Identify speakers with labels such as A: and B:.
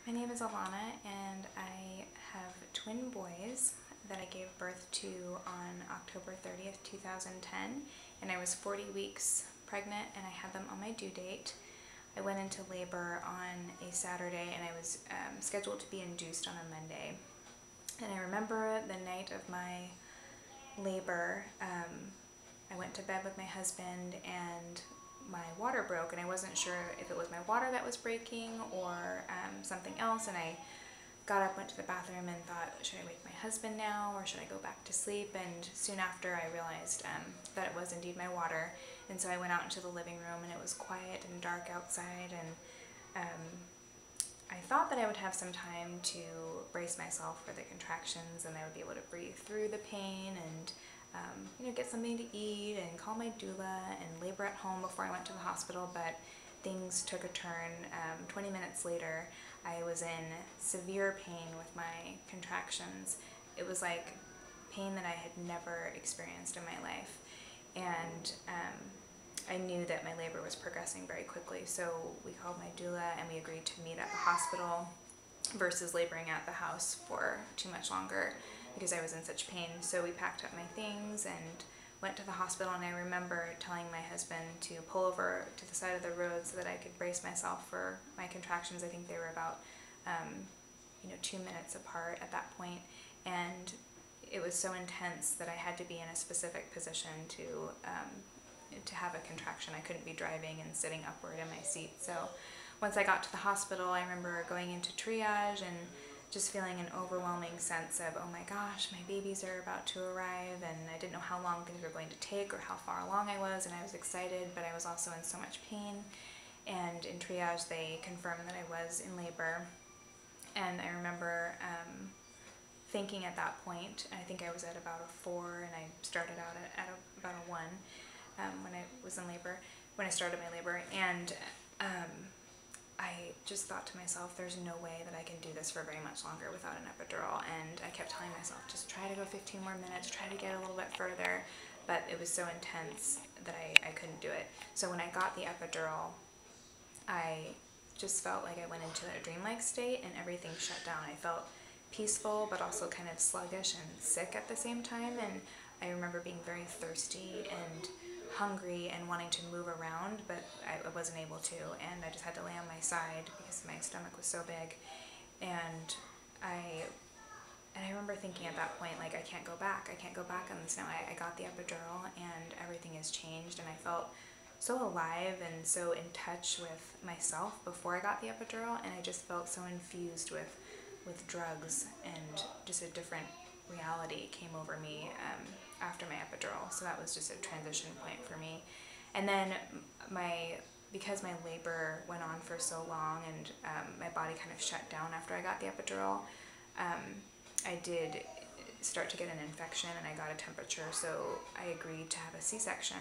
A: My name is Alana and I have twin boys that I gave birth to on October 30th, 2010, and I was 40 weeks pregnant and I had them on my due date. I went into labor on a Saturday and I was scheduled to be induced on a Monday. And I remember the night of my labor, I went to bed with my husband and my water broke, and I wasn't sure if it was my water that was breaking or something else, and I got up, went to the bathroom and thought, should I wake my husband now or should I go back to sleep? And soon after I realized that it was indeed my water, and so I went out into the living room and it was quiet and dark outside, and I thought that I would have some time to brace myself for the contractions and I would be able to breathe through the pain and get something to eat and call my doula and labor at home before I went to the hospital, but things took a turn. 20 minutes later, I was in severe pain with my contractions. It was like pain that I had never experienced in my life, and I knew that my labor was progressing very quickly, so we called my doula and we agreed to meet at the hospital versus laboring at the house for too much longer because I was in such pain. So we packed up my things and went to the hospital, and I remember telling my husband to pull over to the side of the road so that I could brace myself for my contractions. I think they were about 2 minutes apart at that point, and it was so intense that I had to be in a specific position to have a contraction. I couldn't be driving and sitting upward in my seat. So once I got to the hospital, I remember going into triage and just feeling an overwhelming sense of, oh my gosh, my babies are about to arrive, and I didn't know how long things were going to take or how far along I was, and I was excited, but I was also in so much pain. And in triage, they confirmed that I was in labor, and I remember thinking at that point, I think I was at about a 4, and I started out at about a 1 when I was in labor, when I started my labor, and I just thought to myself, there's no way that I can do this for very much longer without an epidural, and I kept telling myself, just try to go 15 more minutes, try to get a little bit further, but it was so intense that I couldn't do it. So when I got the epidural, I just felt like I went into a dreamlike state and everything shut down. I felt peaceful but also kind of sluggish and sick at the same time, and I remember being very thirsty and hungry and wanting to move around, but I wasn't able to, and I just had to lay on my side because my stomach was so big. And I remember thinking at that point, like, I can't go back on this now. I got the epidural and everything has changed, and I felt so alive and so in touch with myself before I got the epidural, and I just felt so infused with drugs, and just a different reality came over me after my epidural. So that was just a transition point for me. And then because my labor went on for so long and my body kind of shut down after I got the epidural, I did start to get an infection and I got a temperature, so I agreed to have a C-section.